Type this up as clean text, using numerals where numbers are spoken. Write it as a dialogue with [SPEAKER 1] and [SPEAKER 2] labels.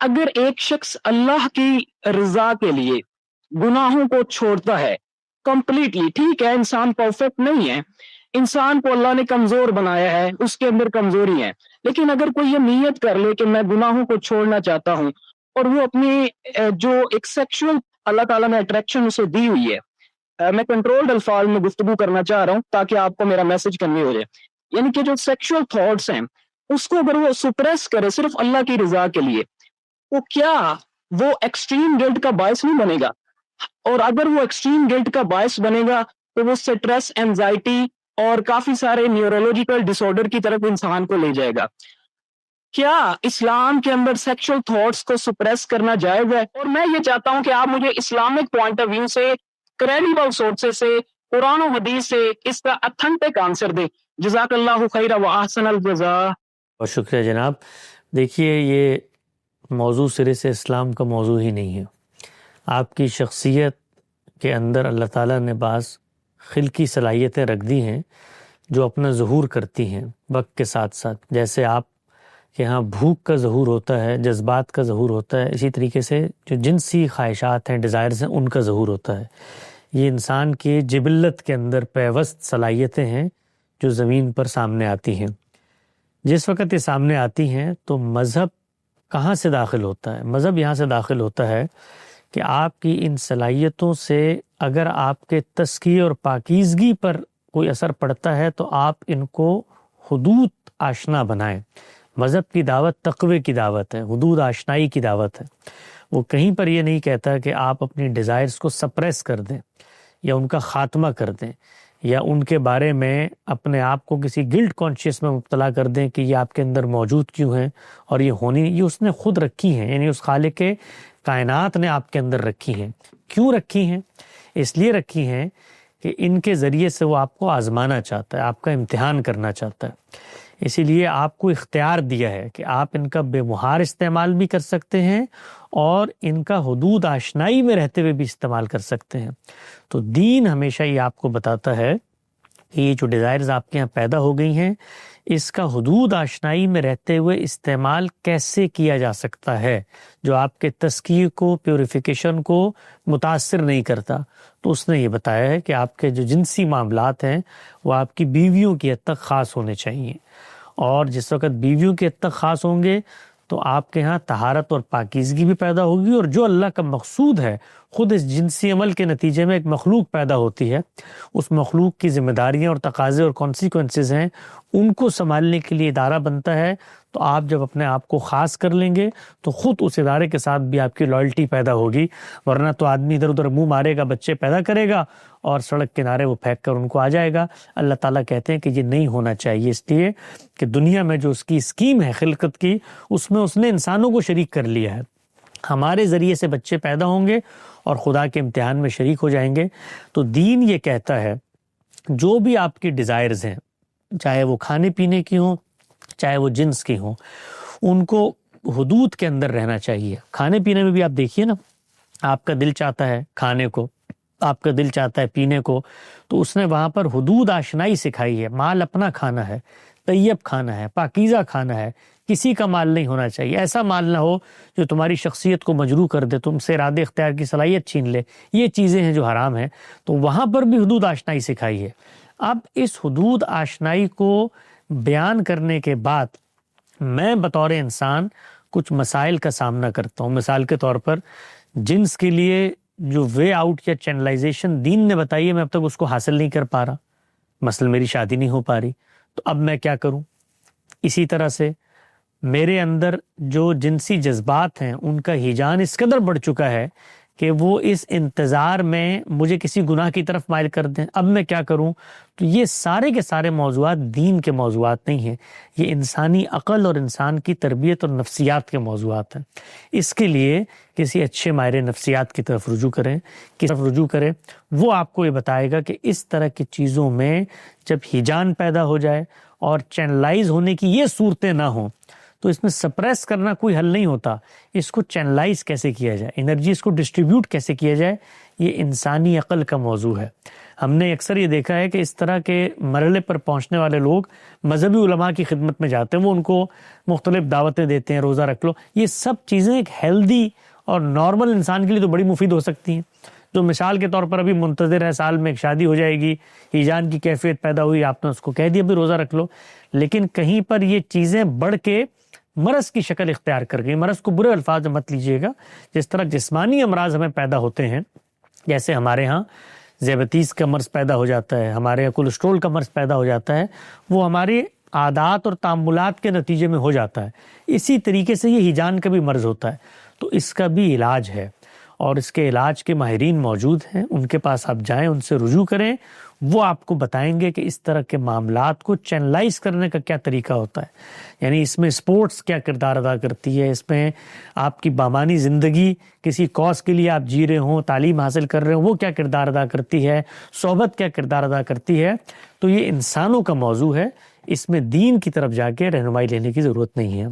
[SPEAKER 1] اگر ایک شخص اللہ کی رضا کے لیے گناہوں کو چھوڑتا ہے کمپلیٹلی، ٹھیک ہے انسان پرفیکٹ نہیں ہے، انسان کو اللہ نے کمزور بنایا ہے، اس کے اندر کمزوری ہے، لیکن اگر کوئی یہ نیت کر لے کہ میں گناہوں کو چھوڑنا چاہتا ہوں، اور وہ اپنی جو ایک سیکشول اللہ تعالیٰ نے اٹریکشن اسے دی ہوئی ہے، میں کنٹرولڈ الفاظ میں گفتگو کرنا چاہ رہا ہوں تاکہ آپ کو میرا میسج کنوے ہو جائے، یعنی کہ جو سیکشول تھاٹس ہیں اس کو اگر وہ سپریس کرے صرف اللہ کی رضا کے لیے، تو کیا وہ ایکسٹریم گلٹ کا باعث نہیں بنے گا؟ اور اگر وہ ایکسٹریم گلٹ کا باعث بنے گا تو وہ سٹریس، اینزائٹی اور کافی سارے نیورولوجیکل ڈس آرڈر کی طرف انسان کو لے جائے گا۔ کیا اسلام کے اندر سیکشل تھاٹس کو سپریس کرنا جائز ہے؟ اور میں یہ چاہتا ہوں کہ آپ مجھے اسلامک پوائنٹ آف ویو سے، کریڈیبل سورسز سے، قرآن و حدیث سے اس کا اتھینٹک آنسر دیں۔ جزاک اللہ خیر و احسن الجزاء۔
[SPEAKER 2] بہت شکریہ جناب۔ دیکھیے یہ موضوع سرے سے اسلام کا موضوع ہی نہیں ہے۔ آپ کی شخصیت کے اندر اللہ تعالیٰ نے بعض خلقی صلاحیتیں رکھ دی ہیں جو اپنا ظہور کرتی ہیں وقت کے ساتھ ساتھ۔ جیسے آپ کے ہاں بھوک کا ظہور ہوتا ہے، جذبات کا ظہور ہوتا ہے، اسی طریقے سے جو جنسی خواہشات ہیں، ڈیزائرز ہیں، ان کا ظہور ہوتا ہے۔ یہ انسان کی جبلت کے اندر پیوست صلاحیتیں ہیں جو زمین پر سامنے آتی ہیں۔ جس وقت یہ سامنے آتی ہیں تو مذہب کہاں سے داخل ہوتا ہے؟ مذہب یہاں سے داخل ہوتا ہے کہ آپ کی ان صلاحیتوں سے اگر آپ کے تزکیے اور پاکیزگی پر کوئی اثر پڑتا ہے تو آپ ان کو حدود آشنا بنائیں۔ مذہب کی دعوت تقوی کی دعوت ہے، حدود آشنائی کی دعوت ہے۔ وہ کہیں پر یہ نہیں کہتا کہ آپ اپنی ڈیزائرز کو سپریس کر دیں یا ان کا خاتمہ کر دیں یا ان کے بارے میں اپنے آپ کو کسی گلٹ کانشیس میں مبتلا کر دیں کہ یہ آپ کے اندر موجود کیوں ہیں اور یہ ہونی، یہ اس نے خود رکھی ہیں، یعنی اس خالق کائنات نے آپ کے اندر رکھی ہیں۔ کیوں رکھی ہیں؟ اس لیے رکھی ہیں کہ ان کے ذریعے سے وہ آپ کو آزمانا چاہتا ہے، آپ کا امتحان کرنا چاہتا ہے۔ اسی لیے آپ کو اختیار دیا ہے کہ آپ ان کا بے مہار استعمال بھی کر سکتے ہیں اور ان کا حدود آشنائی میں رہتے ہوئے بھی استعمال کر سکتے ہیں۔ تو دین ہمیشہ یہ آپ کو بتاتا ہے کہ یہ جو ڈیزائرز آپ کے یہاں پیدا ہو گئی ہیں، اس کا حدود آشنائی میں رہتے ہوئے استعمال کیسے کیا جا سکتا ہے جو آپ کے تزکیے کو، پیوریفیکیشن کو متاثر نہیں کرتا۔ تو اس نے یہ بتایا ہے کہ آپ کے جو جنسی معاملات ہیں وہ آپ کی بیویوں کی حد تک خاص ہونے چاہیے، اور جس وقت بیویوں کے حد تک خاص ہوں گے تو آپ کے ہاں طہارت اور پاکیزگی بھی پیدا ہوگی، اور جو اللہ کا مقصود ہے، خود اس جنسی عمل کے نتیجے میں ایک مخلوق پیدا ہوتی ہے، اس مخلوق کی ذمہ داریاں اور تقاضے اور کانسیکوینسز ہیں، ان کو سنبھالنے کے لیے ادارہ بنتا ہے۔ تو آپ جب اپنے آپ کو خاص کر لیں گے تو خود اس ادارے کے ساتھ بھی آپ کی لائلٹی پیدا ہوگی، ورنہ تو آدمی ادھر ادھر منہ مارے گا، بچے پیدا کرے گا اور سڑک کنارے وہ پھینک کر ان کو آ جائے گا۔ اللہ تعالیٰ کہتے ہیں کہ یہ نہیں ہونا چاہیے، اس لیے کہ دنیا میں جو اس کی اسکیم ہے خلقت کی، اس میں اس نے انسانوں کو شریک کر لیا ہے۔ ہمارے ذریعے سے بچے پیدا ہوں گے اور خدا کے امتحان میں شریک ہو جائیں گے۔ تو دین یہ کہتا ہے جو بھی آپ کی ڈیزائرز ہیں، چاہے وہ کھانے پینے کی ہوں، چاہے وہ جنس کی ہوں، ان کو حدود کے اندر رہنا چاہیے۔ کھانے پینے میں بھی آپ دیکھیے نا، آپ کا دل چاہتا ہے کھانے کو، آپ کا دل چاہتا ہے پینے کو، تو اس نے وہاں پر حدود آشنائی سکھائی ہے۔ مال اپنا کھانا ہے، طیب کھانا ہے، پاکیزہ کھانا ہے، کسی کا مال نہیں ہونا چاہیے۔ ایسا مال نہ ہو جو تمہاری شخصیت کو مجروح کر دے، تم سے ارادے اختیار کی صلاحیت چھین لے۔ یہ چیزیں ہیں جو حرام ہیں، تو وہاں پر بھی حدود آشنائی سکھائی ہے۔ اب اس حدود آشنائی کو بیان کرنے کے بعد میں بطور انسان کچھ مسائل کا سامنا کرتا ہوں۔ مثال کے طور پر جنس کے لیے جو وے آؤٹ یا چینلائزیشن دین نے بتائی ہے، میں اب تک اس کو حاصل نہیں کر پا رہا، مثلا میری شادی نہیں ہو پا رہی، تو اب میں کیا کروں؟ اسی طرح سے میرے اندر جو جنسی جذبات ہیں ان کا ہیجان اس قدر بڑھ چکا ہے کہ وہ اس انتظار میں مجھے کسی گناہ کی طرف مائل کر دیں، اب میں کیا کروں؟ تو یہ سارے کے سارے موضوعات دین کے موضوعات نہیں ہیں، یہ انسانی عقل اور انسان کی تربیت اور نفسیات کے موضوعات ہیں۔ اس کے لیے کسی اچھے ماہر نفسیات کی طرف رجوع کریں، وہ آپ کو یہ بتائے گا کہ اس طرح کی چیزوں میں جب ہیجان پیدا ہو جائے اور چینلائز ہونے کی یہ صورتیں نہ ہوں تو اس میں سپریس کرنا کوئی حل نہیں ہوتا، اس کو چینلائز کیسے کیا جائے، انرجی اس کو ڈسٹریبیوٹ کیسے کیا جائے، یہ انسانی عقل کا موضوع ہے۔ ہم نے اکثر یہ دیکھا ہے کہ اس طرح کے مرحلے پر پہنچنے والے لوگ مذہبی علماء کی خدمت میں جاتے ہیں، وہ ان کو مختلف دعوتیں دیتے ہیں، روزہ رکھ لو. یہ سب چیزیں ایک ہیلدی اور نارمل انسان کے لیے تو بڑی مفید ہو سکتی ہیں. جو مثال کے طور پر ابھی منتظر ہے، سال میں ایک شادی ہو جائے گی، ہیجان کی کیفیت پیدا ہوئی، آپ نے اس کو کہہ دیا بھی روزہ رکھ لو. لیکن کہیں پر یہ چیزیں بڑھ کے مرض کی شکل اختیار کر گئی. مرض کو برے الفاظ میں مت لیجئے گا. جس طرح جسمانی امراض ہمیں پیدا ہوتے ہیں، جیسے ہمارے ہاں ذیابیطیز کا مرض پیدا ہو جاتا ہے، ہمارے یہاں کولیسٹرول کا مرض پیدا ہو جاتا ہے، وہ ہمارے عادات اور تعاملات کے نتیجے میں ہو جاتا ہے. اسی طریقے سے یہ ہیجان کا بھی مرض ہوتا ہے. تو اس کا بھی علاج ہے، اور اس کے علاج کے ماہرین موجود ہیں. ان کے پاس آپ جائیں، ان سے رجوع کریں، وہ آپ کو بتائیں گے کہ اس طرح کے معاملات کو چینلائز کرنے کا کیا طریقہ ہوتا ہے. یعنی اس میں سپورٹس کیا کردار ادا کرتی ہے، اس میں آپ کی بامانی زندگی کسی کاز کے لیے آپ جی رہے ہوں، تعلیم حاصل کر رہے ہوں، وہ کیا کردار ادا کرتی ہے، صحبت کیا کردار ادا کرتی ہے. تو یہ انسانوں کا موضوع ہے، اس میں دین کی طرف جا کے رہنمائی لینے کی ضرورت نہیں ہے.